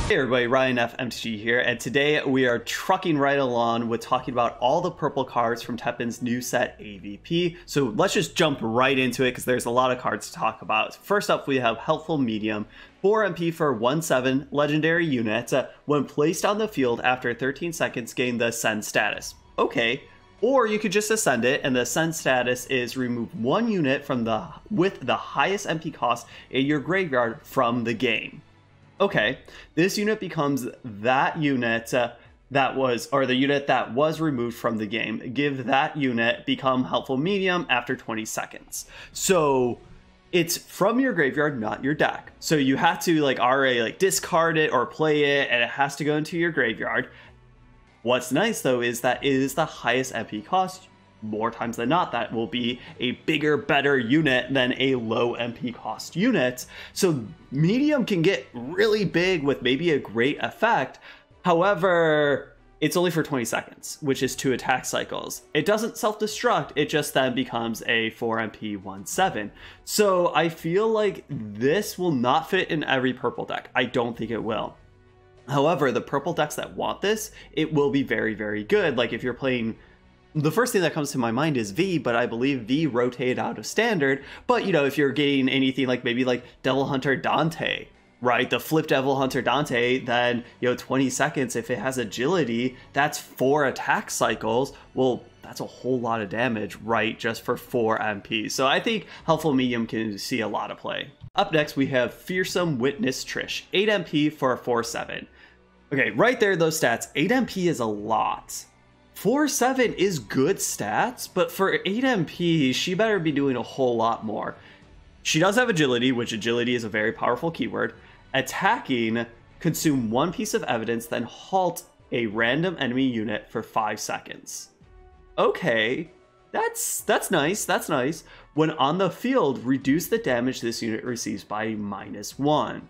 Hey everybody, Ryan F. MTG here, and today we are trucking right along with talking about all the purple cards from Teppen's new set AVP. So let's just jump right into it because there's a lot of cards to talk about. First up, we have Helpful Medium, 4 MP for 1/7 legendary unit. When placed on the field after 13 seconds, gain the Ascend status. Okay. Or you could just ascend it, and the ascend status is remove 1 unit from with the highest MP cost in your graveyard from the game. Okay, this unit becomes that unit the unit that was removed from the game. Give that unit become Helpful Medium after 20 seconds. So it's from your graveyard, not your deck. So you have to already discard it or play it, and it has to go into your graveyard. What's nice though is that it is the highest MP cost. More times than not, that will be a bigger, better unit than a low MP cost unit. So medium can get really big with maybe a great effect. However, it's only for 20 seconds, which is 2 attack cycles. It doesn't self-destruct, it just then becomes a 4 MP 1/7. So I feel like this will not fit in every purple deck. I don't think it will. However, the purple decks that want this, it will be very, very good. Like if you're playing, the first thing that comes to my mind is V, but I believe V rotated out of standard. But you know, if you're getting anything maybe Devil Hunter Dante, right? The flip Devil Hunter Dante, then 20 seconds, if it has agility, that's 4 attack cycles. Well, that's a whole lot of damage, right? Just for 4 MP. So I think Helpful Medium can see a lot of play. Up next, we have Fearsome Witness Trish, 8 MP for 4/7. Okay, right there, those stats, 8 MP is a lot. 4/7 is good stats, but for 8 MP, she better be doing a whole lot more. She does have agility, which agility is a very powerful keyword. Attacking, consume 1 piece of evidence, then halt a random enemy unit for 5 seconds. Okay, that's nice, that's nice. When on the field, reduce the damage this unit receives by -1.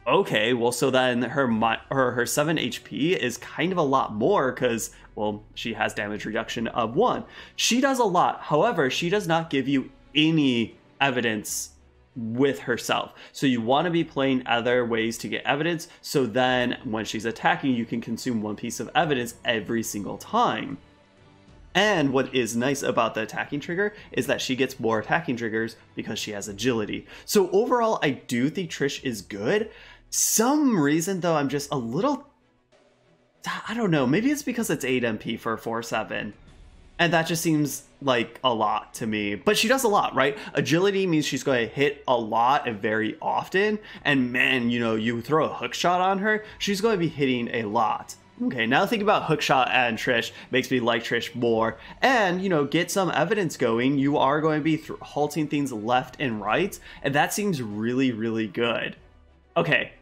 Okay, well, so then her 7 HP is kind of a lot more because, well, she has damage reduction of 1. She does a lot. However, she does not give you any evidence with herself. So you want to be playing other ways to get evidence. So then when she's attacking, you can consume 1 piece of evidence every single time. And what is nice about the attacking trigger is that she gets more attacking triggers because she has agility. So overall, I do think Trish is good. Some reason though, I'm just a little, I don't know, maybe it's because it's 8 MP for 4/7. And that just seems like a lot to me. But she does a lot, right? Agility means she's going to hit a lot and very often. And man, you throw a hook shot on her, she's going to be hitting a lot. Okay, now think about hookshot and Trish makes me like Trish more. And, get some evidence going. You are going to be halting things left and right. And that seems really, really good. Okay,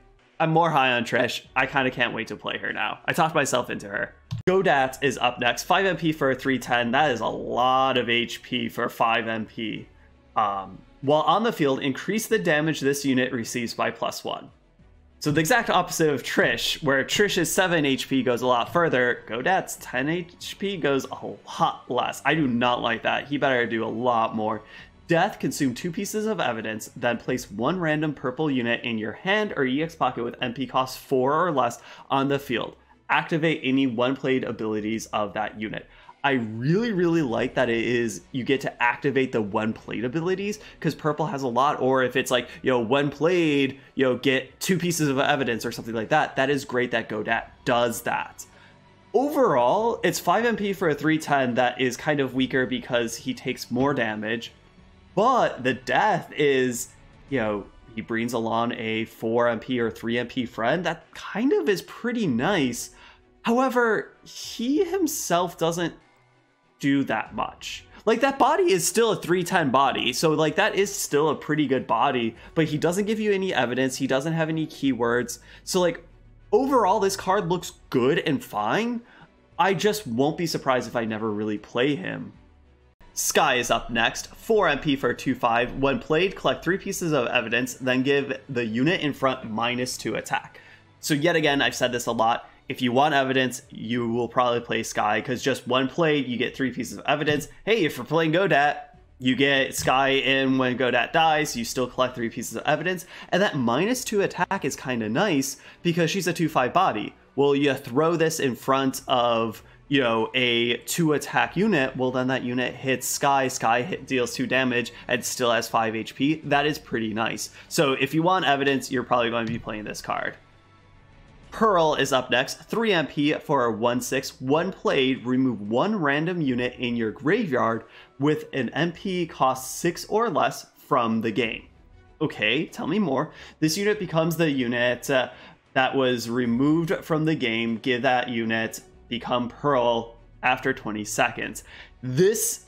I'm more high on Trish. I kind of can't wait to play her now. I talked myself into her. Godat is up next. 5 MP for 310. That is a lot of HP for 5 MP. While on the field, increase the damage this unit receives by +1. So the exact opposite of Trish, where Trish's 7 HP goes a lot further, Godat's 10 HP goes a lot less. I do not like that. He better do a lot more. Death, consume 2 pieces of evidence, then place 1 random purple unit in your hand or EX pocket with MP cost 4 or less on the field. Activate any 1-played abilities of that unit. I really, really like that you get to activate the 1-played abilities because purple has a lot, or if it's 1 played, get 2 pieces of evidence or something like that. That is great that Godat does that. Overall, it's 5 MP for a 310 that is kind of weaker because he takes more damage, but the death is, he brings along a 4 MP or 3 MP friend. That kind of is pretty nice. However, he himself doesn't do that much. That body is still a 310 body, so that is still a pretty good body, but he doesn't give you any evidence, he doesn't have any keywords. So overall, this card looks good and fine. I just won't be surprised if I never really play him. Skye is up next. 4 MP for 2/5. When played, collect 3 pieces of evidence, then give the unit in front -2 attack. So yet again, I've said this a lot. If you want evidence, you will probably play Skye, because just 1 play, you get 3 pieces of evidence. Hey, if you're playing Godat, You get Skye in when Godat dies, you still collect 3 pieces of evidence, and that -2 attack is kind of nice because she's a 2/5 body. Well, you throw this in front of, you know, a 2 attack unit, well then that unit hits Skye, deals 2 damage, and still has 5 HP. That is pretty nice. So if you want evidence, you're probably going to be playing this card. Pearl is up next, 3 MP for a 1/6, 1 played, remove 1 random unit in your graveyard with an MP cost 6 or less from the game. Okay, tell me more. This unit becomes the unit that was removed from the game. Give that unit become Pearl after 20 seconds. This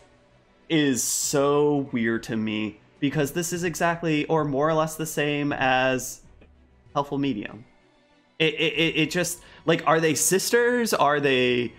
is so weird to me because this is exactly or more or less the same as Helpful Medium. It just, like, are they sisters? Are they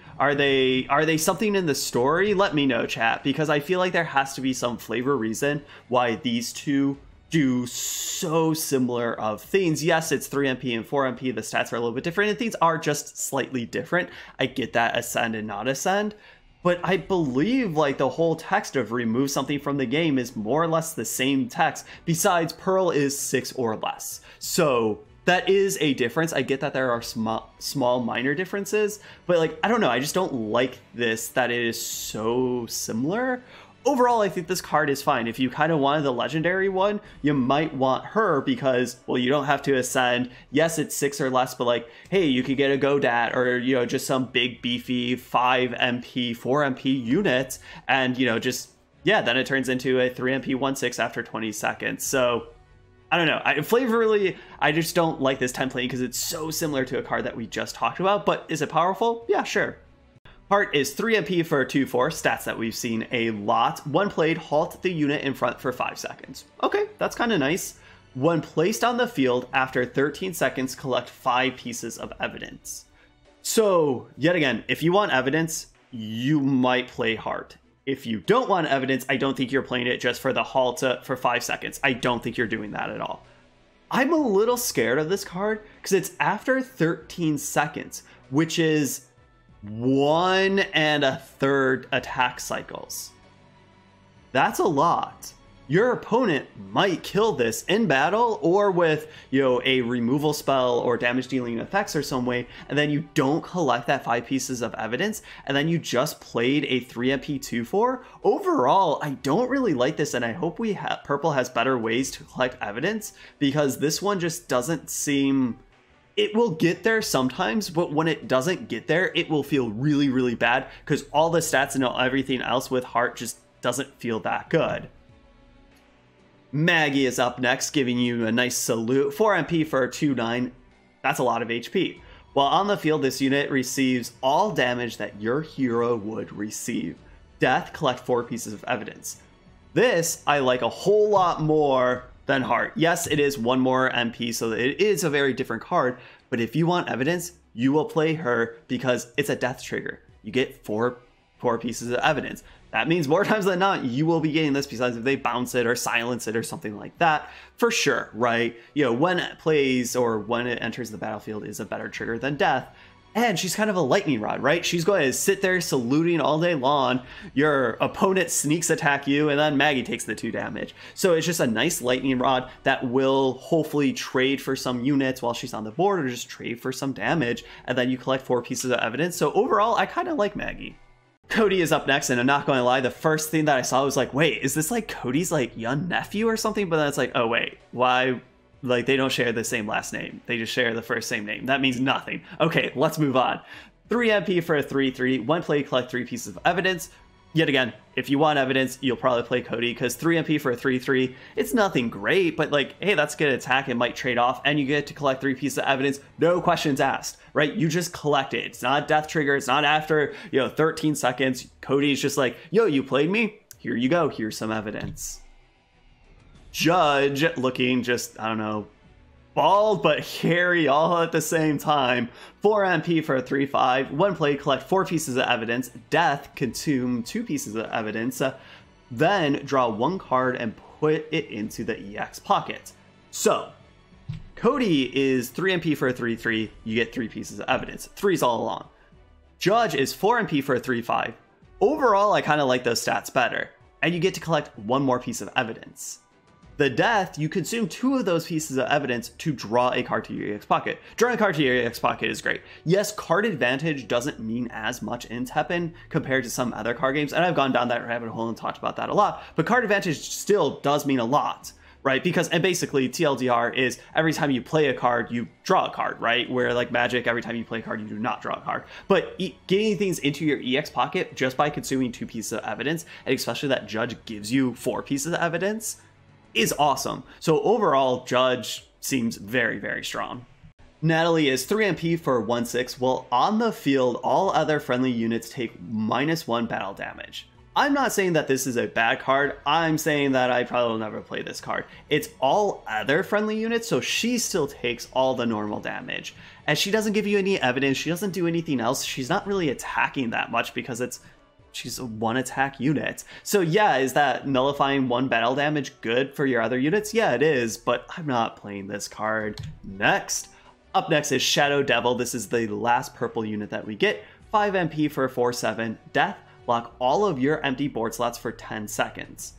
something in the story? Let me know, chat, because I feel like there has to be some flavor reason why these two do so similar of things. Yes, it's 3 MP and 4 MP. The stats are a little bit different and things are just slightly different. I get that ascend and not ascend, but I believe like the whole text of remove something from the game is more or less the same text, besides Pearl is 6 or less. So that is a difference. I get that there are small minor differences, but like, I don't know, I just don't like this, that it is so similar. Overall, I think this card is fine. If you kind of wanted the legendary one, you might want her because, well, you don't have to ascend. Yes, it's 6 or less, but like, hey, you could get a Godat or, you know, just some big beefy 5 MP, 4 MP unit. And, you know, just, yeah, then it turns into a 3 MP 1/6 after 20 seconds. So I don't know. Flavorally, I just don't like this template because it's so similar to a card that we just talked about. But is it powerful? Yeah, sure. Halt is 3 MP for a 2/4, stats that we've seen a lot. 1 played, halt the unit in front for 5 seconds. Okay, that's kind of nice. 1 placed on the field, after 13 seconds, collect 5 pieces of evidence. So, yet again, if you want evidence, you might play halt. If you don't want evidence, I don't think you're playing it just for the halt for 5 seconds. I don't think you're doing that at all. I'm a little scared of this card because it's after 13 seconds, which is 1 1/3 attack cycles. That's a lot. Your opponent might kill this in battle or with, you know, a removal spell or damage dealing effects or some way, and then you don't collect that 5 pieces of evidence, and then you just played a 3 MP 2/4. Overall, I don't really like this, and I hope Purple has better ways to collect evidence, because this one just doesn't seem... It will get there sometimes, but when it doesn't get there, it will feel really, really bad, because all the stats and everything else with Halt just doesn't feel that good. Maggie is up next, giving you a nice salute. 4 MP for a 2/9. That's a lot of HP. While on the field, this unit receives all damage that your hero would receive. Death, collect 4 pieces of evidence. This I like a whole lot more than Halt. Yes, it is 1 more MP, so it is a very different card, but if you want evidence, you will play her because it's a death trigger. You get 4 pieces of evidence. That means more times than not, you will be getting this besides if they bounce it or silence it or something like that, for sure, right? You know, when it plays or when it enters the battlefield is a better trigger than death. And she's kind of a lightning rod, right? She's going to sit there saluting all day long. Your opponent sneaks attack you, and then Maggie takes the 2 damage. So it's just a nice lightning rod that will hopefully trade for some units while she's on the board, or just trade for some damage, and then you collect 4 pieces of evidence. So overall, I kind of like Maggie. Cody is up next, and I'm not going to lie, the first thing that I saw was like, wait, is this like Cody's like young nephew or something? But then it's like, oh wait, why? Like, they don't share the same last name. They just share the first same name. That means nothing. Okay, let's move on. 3 MP for a 3/3. 1 play, collect 3 pieces of evidence. Yet again, if you want evidence, you'll probably play Cody, because 3 MP for a 3/3, it's nothing great, but like, hey, that's good attack. It might trade off, and you get to collect 3 pieces of evidence. No questions asked, right? You just collect it. It's not a death trigger. It's not after, 13 seconds. Cody's just like, yo, you played me? Here you go. Here's some evidence. Judge, looking just, I don't know, bald but hairy all at the same time. 4 MP for a 3/5. 1 play, collect 4 pieces of evidence. Death, consume 2 pieces of evidence. Then draw 1 card and put it into the EX pocket. So, Cody is 3 MP for a 3/3. You get 3 pieces of evidence. 3's all along. Judge is 4 MP for a 3/5. Overall, I kind of like those stats better. and you get to collect one more piece of evidence. The death, you consume 2 of those pieces of evidence to draw a card to your EX pocket. Drawing a card to your EX pocket is great. Yes, card advantage doesn't mean as much in Teppen compared to some other card games, and I've gone down that rabbit hole and talked about that a lot, but card advantage still does mean a lot, right? Because, and basically TLDR is every time you play a card, you draw a card, right? Where like Magic, every time you play a card, you do not draw a card. But getting things into your EX pocket just by consuming 2 pieces of evidence, and especially that Judge gives you 4 pieces of evidence, is awesome. So overall, Judge seems very, very strong. Natalie is 3 MP for 1/6. Well, on the field, all other friendly units take -1 battle damage. I'm not saying that this is a bad card. I'm saying that I probably will never play this card. It's all other friendly units, so she still takes all the normal damage. And she doesn't give you any evidence. She doesn't do anything else. She's not really attacking that much because she's a 1 attack unit. So yeah, is that nullifying 1 battle damage good for your other units? Yeah, it is, but I'm not playing this card. Next. Up next is Shadow Devil. This is the last purple unit that we get. 5 MP for 4/7. Death. Lock all of your empty board slots for 10 seconds.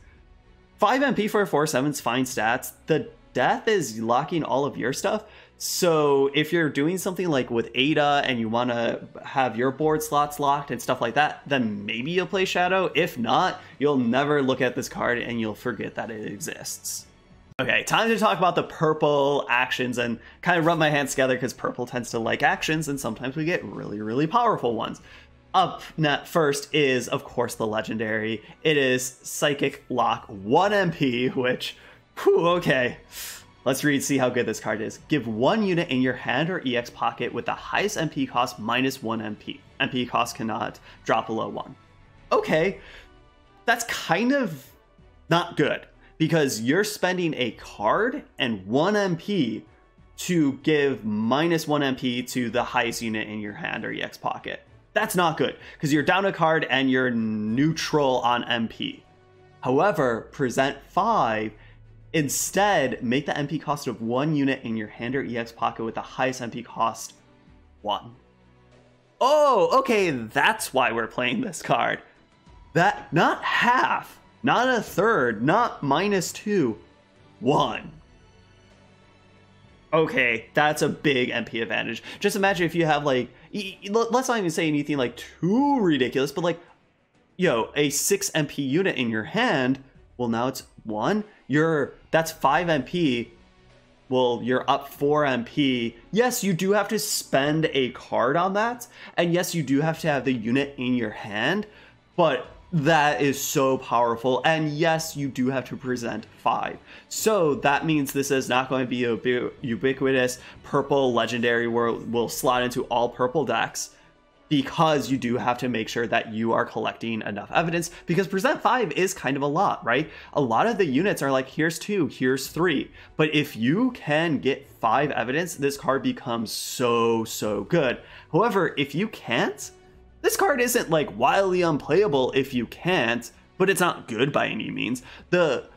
5 MP for 4/7 is fine stats. The death is locking all of your stuff. So if you're doing something like with Ada and you want to have your board slots locked and stuff like that, then maybe you'll play Shadow. If not, you'll never look at this card and you'll forget that it exists. Okay, time to talk about the purple actions and kind of rub my hands together because purple tends to like actions and sometimes we get really, really powerful ones. Up first is, of course, the legendary. It is Psychic Lock 1 MP, which, whew, okay. Let's read, see how good this card is. Give 1 unit in your hand or EX pocket with the highest MP cost -1 MP. MP cost cannot drop below 1. Okay, that's kind of not good because you're spending a card and 1 MP to give -1 MP to the highest unit in your hand or EX pocket. That's not good because you're down a card and you're neutral on MP. However, present 5. Instead, make the MP cost of 1 unit in your hand or EX pocket with the highest MP cost 1. Oh, okay, that's why we're playing this card. That, not half, not a third, not -2, 1. Okay, that's a big MP advantage. Just imagine if you have like, let's not even say anything like too ridiculous, but like, yo, a 6 MP unit in your hand, well now it's 1. That's 5 MP. Well, you're up 4 MP. Yes, you do have to spend a card on that. And yes, you do have to have the unit in your hand, but that is so powerful. And yes, you do have to present 5. So that means this is not going to be a ubiquitous purple legendary where it will slot into all purple decks, because you do have to make sure that you are collecting enough evidence, because present 5 is kind of a lot, right? A lot of the units are like, here's 2, here's 3. But if you can get 5 evidence, this card becomes so, so good. However, if you can't, this card isn't like wildly unplayable if you can't, but it's not good by any means. The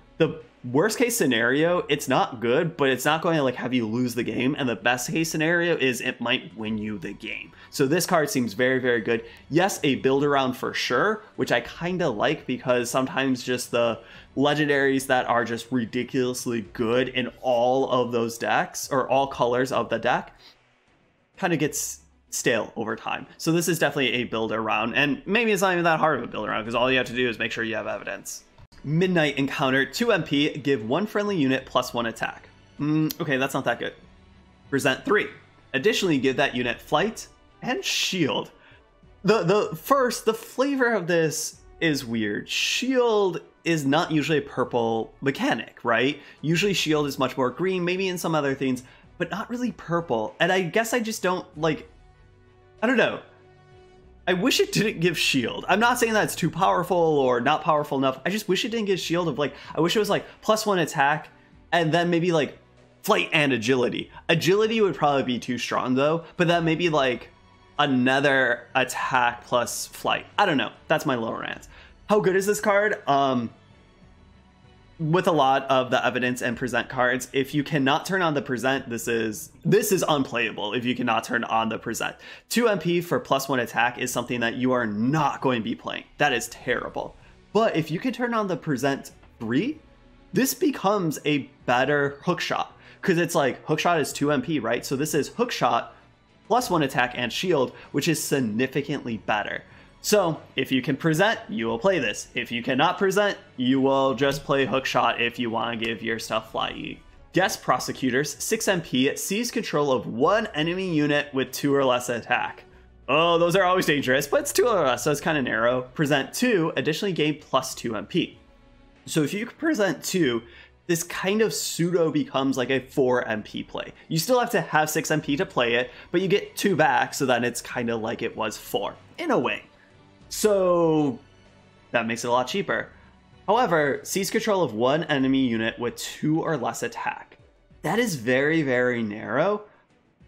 worst case scenario, it's not good, but it's not going to like have you lose the game. And the best case scenario is it might win you the game. So this card seems very, very good. Yes, a build around for sure, which I kind of like because sometimes just the legendaries that are just ridiculously good in all of those decks or all colors of the deck kind of gets stale over time. So this is definitely a build around, and maybe it's not even that hard of a build around because all you have to do is make sure you have evidence. Midnight Encounter, 2 MP, give 1 friendly unit +1 attack. Okay, that's not that good. Present 3. Additionally, give that unit flight and shield. The flavor of this is weird. Shield is not usually a purple mechanic, right? Usually shield is much more green, maybe in some other things, but not really purple. And I guess I just don't like, I don't know. I wish it didn't give shield. I'm not saying that it's too powerful or not powerful enough. I just wish it didn't give shield of like, I wish it was like +1 attack and then maybe like flight and agility. Agility would probably be too strong though, but then maybe like another attack plus flight. I don't know. That's my lower rant. How good is this card? With a lot of the evidence and present cards, if you cannot turn on the present, this is unplayable if you cannot turn on the present. 2 MP for +1 attack is something that you are not going to be playing. That is terrible. But if you can turn on the present 3, this becomes a better hook shot. Because it's like, hook shot is 2 MP, right? So this is hook shot plus 1 attack and shield, which is significantly better. So if you can present, you will play this. If you cannot present, you will just play hook shot if you want to give your stuff fly. Guess Prosecutors, 6 MP, seize control of 1 enemy unit with 2 or less attack. Oh, those are always dangerous, but it's 2 or less, so it's kind of narrow. Present 2, additionally gain plus 2 MP. So if you can present 2, this kind of pseudo becomes like a 4 MP play. You still have to have 6 MP to play it, but you get 2 back, so then it's kind of like it was 4, in a way. So that makes it a lot cheaper. However, seize control of 1 enemy unit with 2 or less attack. That is very, very narrow.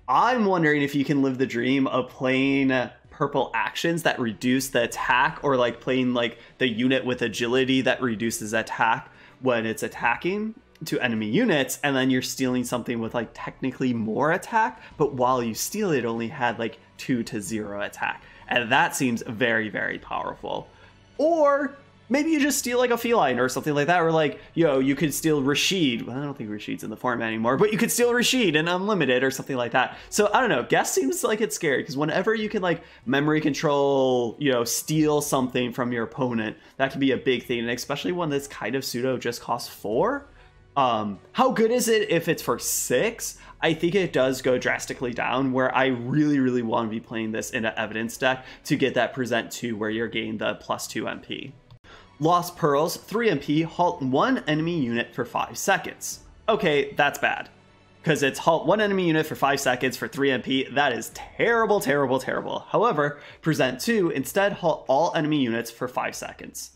I'm wondering if you can live the dream of playing purple actions that reduce the attack, or like playing like the unit with agility that reduces attack when it's attacking to enemy units, and then you're stealing something with like technically more attack, but while you steal it only had like 2 to 0 attack. And that seems very, very powerful. Or maybe you just steal like a feline or something like that, or like, yo, you could steal Rashid. Well, I don't think Rashid's in the format anymore, but you could steal Rashid and Unlimited or something like that. So I don't know, Guess seems like it's scary, because whenever you can like memory control, you know, steal something from your opponent, that can be a big thing, and especially when this kind of pseudo just costs 4. How good is it if it's for 6? I think it does go drastically down, where I really, really want to be playing this in an evidence deck to get that present 2 where you're getting the plus 2 MP. Lost Pearls, 3 MP, halt 1 enemy unit for 5 seconds. Okay, that's bad. Because it's halt 1 enemy unit for 5 seconds for 3 MP. That is terrible, terrible, terrible. However, present 2, instead halt all enemy units for 5 seconds.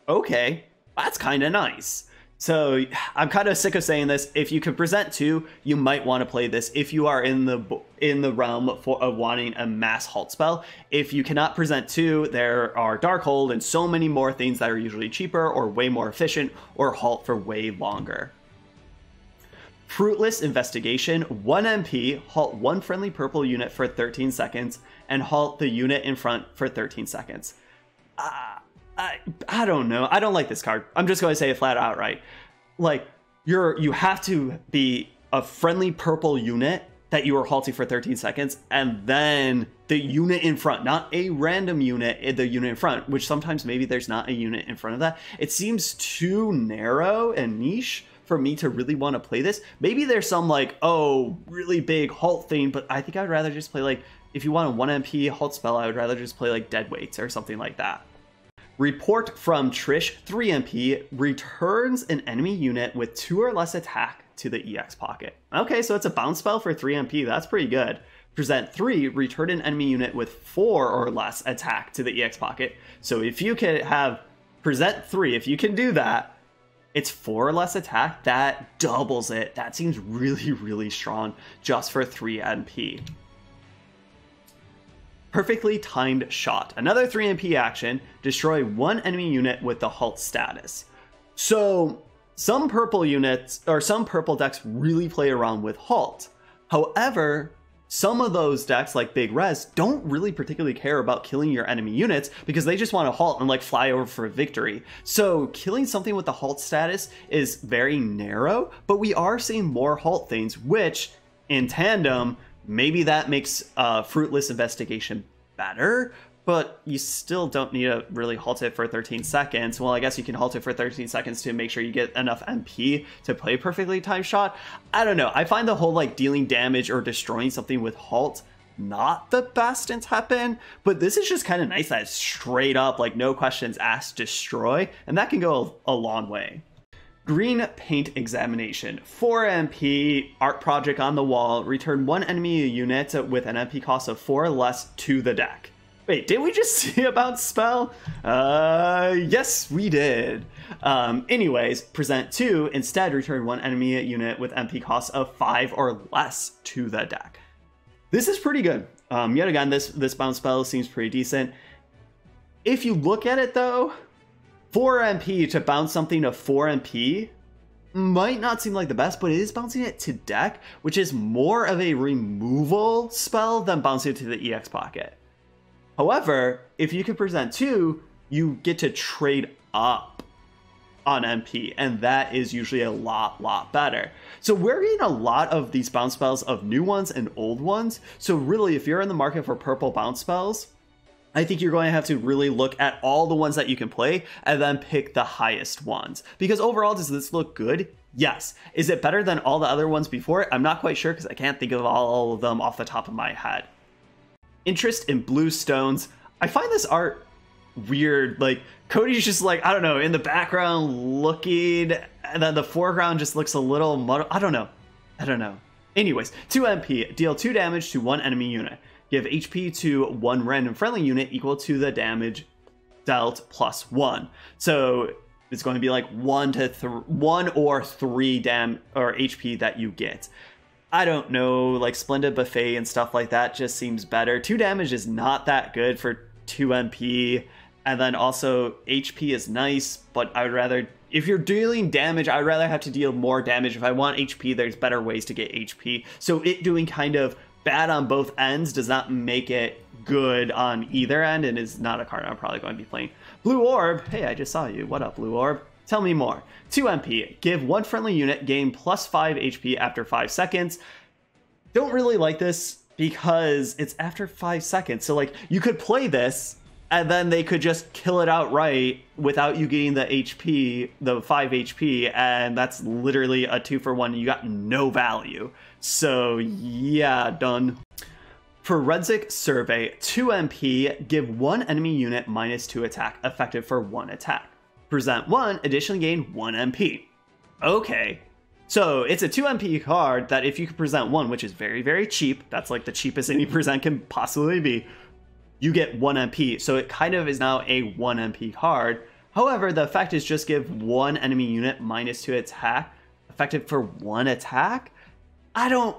Okay, that's kind of nice. So I'm kind of sick of saying this. If you can present 2, you might want to play this if you are in the realm of wanting a mass halt spell. If you cannot present 2, there are Darkhold and so many more things that are usually cheaper or way more efficient, or halt for way longer. Fruitless Investigation, 1 MP, halt 1 friendly purple unit for 13 seconds, and halt the unit in front for 13 seconds. I don't know. I don't like this card. I'm just going to say it flat out, right? Like, you have to be a friendly purple unit that you are halting for 13 seconds, and then the unit in front, not a random unit, the unit in front, which sometimes maybe there's not a unit in front of that. It seems too narrow and niche for me to really want to play this. Maybe there's some like, oh, really big halt thing, but I think I'd rather just play like, if you want a 1 MP halt spell, I would rather just play like Dead Weights or something like that. Report from Trish, 3 MP, returns an enemy unit with 2 or less attack to the EX pocket. Okay, so it's a bounce spell for 3 MP. That's pretty good. Present 3, return an enemy unit with 4 or less attack to the EX pocket. So if you can have present 3, if you can do that, it's 4 or less attack. That doubles it. That seems really, really strong just for 3 MP. Perfectly Timed Shot, another 3 MP action, destroy 1 enemy unit with the halt status. So some purple units, or some purple decks really play around with halt. However, some of those decks like Big Res don't really particularly care about killing your enemy units, because they just want to halt and like fly over for a victory. So killing something with the halt status is very narrow, but we are seeing more halt things, which in tandem, maybe that makes Fruitless Investigation better, but you still don't need to really halt it for 13 seconds. Well, I guess you can halt it for 13 seconds to make sure you get enough MP to play Perfectly Timed Shot. I don't know. I find the whole like dealing damage or destroying something with halt not the best in Teppen, but this is just kind of nice that it's straight up, like no questions asked, destroy, and that can go a long way. Green Paint Examination, 4 MP, art project on the wall, return 1 enemy unit with an MP cost of 4 or less to the deck. Wait, did we just see a bounce spell? Yes, we did. Anyways, present 2, instead return 1 enemy unit with MP cost of 5 or less to the deck. This is pretty good. Yet again, this bounce spell seems pretty decent. If you look at it though, 4 MP to bounce something to 4 MP might not seem like the best, but it is bouncing it to deck, which is more of a removal spell than bouncing it to the EX pocket. However, if you can present 2, you get to trade up on MP, and that is usually a lot better. So we're getting a lot of these bounce spells of new ones and old ones. So really, if you're in the market for purple bounce spells, I think you're going to have to really look at all the ones that you can play and then pick the highest ones. Because overall, does this look good? Yes. Is it better than all the other ones before it? I'm not quite sure because I can't think of all of them off the top of my head. Interest in blue stones. I find this art weird. Like, Cody's just like, I don't know, in the background looking, and then the foreground just looks a little muddled. I don't know. Anyways, 2 MP, deal 2 damage to 1 enemy unit. Give HP to 1 random friendly unit equal to the damage dealt plus 1. So it's going to be like 1 or 3 HP that you get. I don't know, like Splendid Buffet and stuff like that just seems better. 2 damage is not that good for 2 MP. And then also HP is nice, but I would rather, if you're dealing damage, I'd rather have to deal more damage. If I want HP, there's better ways to get HP. So it doing kind of bad on both ends does not make it good on either end, and is not a card I'm probably going to be playing. Blue Orb. Hey, I just saw you. What up, Blue Orb? Tell me more. 2 MP. Give 1 friendly unit, gain plus 5 HP after 5 seconds. Don't really like this because it's after 5 seconds. So, like, you could play this, and then they could just kill it outright without you getting the HP, the 5 HP, and that's literally a 2-for-1. You got no value. So, yeah, done. Forensic Survey, 2 MP, give 1 enemy unit -2 attack, effective for 1 attack. Present 1, additionally gain 1 MP. Okay. So it's a 2 MP card that if you could present 1, which is very, very cheap, that's like the cheapest any present can possibly be, you get 1 MP. So it kind of is now a 1 MP card. However, the effect is just give 1 enemy unit -2 attack, effective for 1 attack. I don't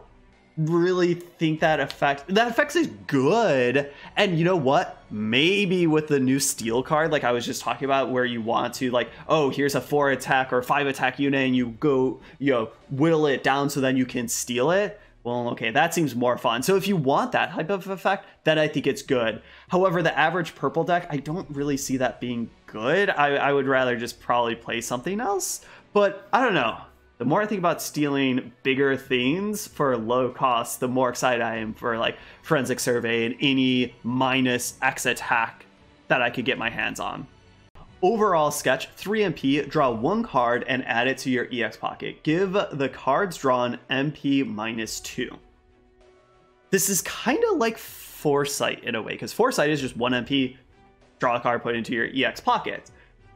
really think that effect is good. And you know what, maybe with the new steel card, like I was just talking about, where you want to, like, oh, here's a 4 attack or 5 attack unit, and you go, you know, whittle it down so then you can steal it. Well, okay, that seems more fun. So if you want that type of effect, then I think it's good. However, the average purple deck, I don't really see that being good. I would rather just probably play something else. But I don't know. The more I think about stealing bigger things for low cost, the more excited I am for like Forensic Survey and any -X attack that I could get my hands on. Overall sketch, 3 MP, draw 1 card and add it to your EX pocket. Give the cards drawn MP -2. This is kind of like Foresight in a way, because Foresight is just 1 MP, draw a card, put it into your EX pocket.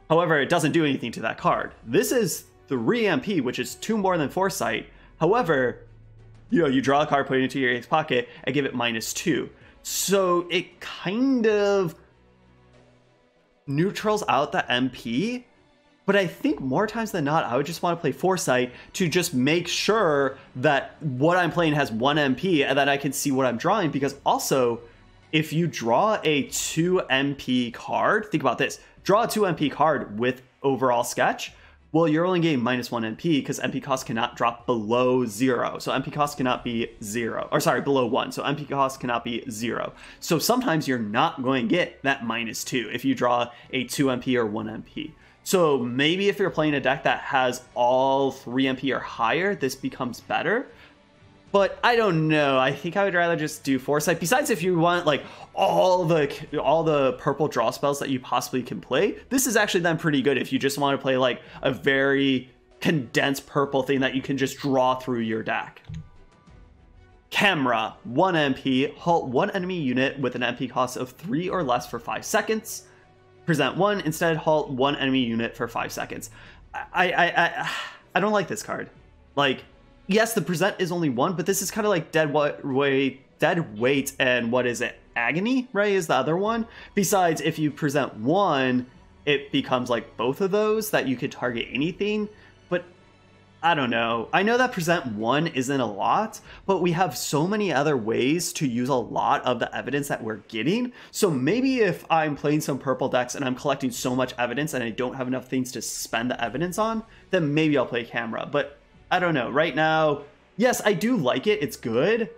However, it doesn't do anything to that card. This is 3 MP, which is 2 more than Foresight. However, you know, you draw a card, put it into your EX pocket, and give it -2. So it kind of neutrals out the MP, but I think more times than not, I would just want to play Foresight to just make sure that what I'm playing has 1 MP and that I can see what I'm drawing. Because also, if you draw a 2 MP card, think about this, draw a 2 MP card with overall sketch, well, you're only getting -1 MP because MP cost cannot drop below 0. So MP cost cannot be 0, or sorry, below 1. So MP cost cannot be 0. So sometimes you're not going to get that -2 if you draw a 2 MP or 1 MP. So maybe if you're playing a deck that has all 3 MP or higher, this becomes better. But I don't know. I think I would rather just do Foresight. Besides, if you want like all the purple draw spells that you possibly can play, this is actually then pretty good if you just want to play like a very condensed purple thing that you can just draw through your deck. Camera, 1 MP, halt 1 enemy unit with an MP cost of 3 or less for 5 seconds. Present 1, instead halt 1 enemy unit for 5 seconds. I don't like this card. Like, yes, the present is only 1, but this is kind of like dead weight, and what is it? Agony, right, is the other one. Besides, if you present 1, it becomes like both of those that you could target anything. But I don't know. I know that present 1 isn't a lot, but we have so many other ways to use a lot of the evidence that we're getting. So maybe if I'm playing some purple decks and I'm collecting so much evidence and I don't have enough things to spend the evidence on, then maybe I'll play Camera. But I don't know. Right now, yes, I do like it. It's good.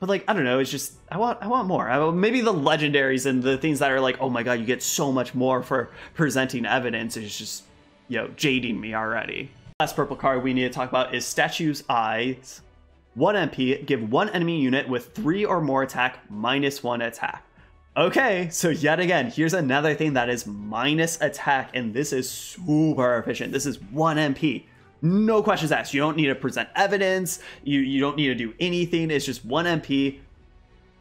But like, I don't know, it's just, I want more. Maybe the legendaries and the things that are like, oh my god, you get so much more for presenting evidence is just, you know, jading me already. Last purple card we need to talk about is Statue's Eyes. 1 MP, give one enemy unit with 3 or more attack -1 attack. Okay, so yet again, here's another thing that is minus attack, and this is super efficient. This is 1 MP. No questions asked. You don't need to present evidence. You don't need to do anything. It's just 1 MP,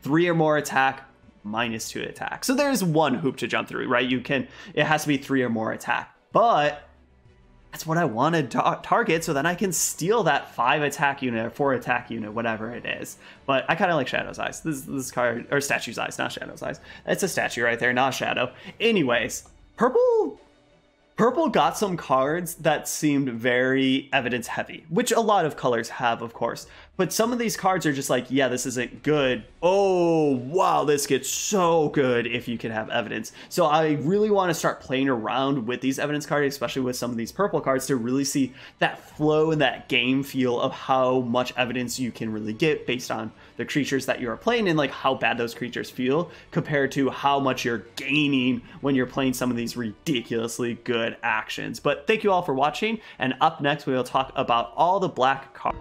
3 or more attack, -2 attack. So there's one hoop to jump through, right? It has to be 3 or more attack. But that's what I want to target, so then I can steal that 5 attack unit or 4 attack unit, whatever it is. But I kind of like Shadow's Eyes. This card, or Statue's Eyes, not Shadow's Eyes. It's a statue right there, not a shadow. Anyways, Purple got some cards that seemed very evidence heavy, which a lot of colors have, of course. But some of these cards are just like, yeah, this isn't good. Oh, wow, this gets so good if you can have evidence. So I really want to start playing around with these evidence cards, especially with some of these purple cards, to really see that flow and that game feel of how much evidence you can really get based on the creatures that you are playing and like how bad those creatures feel compared to how much you're gaining when you're playing some of these ridiculously good actions. But thank you all for watching, and up next we will talk about all the black cards.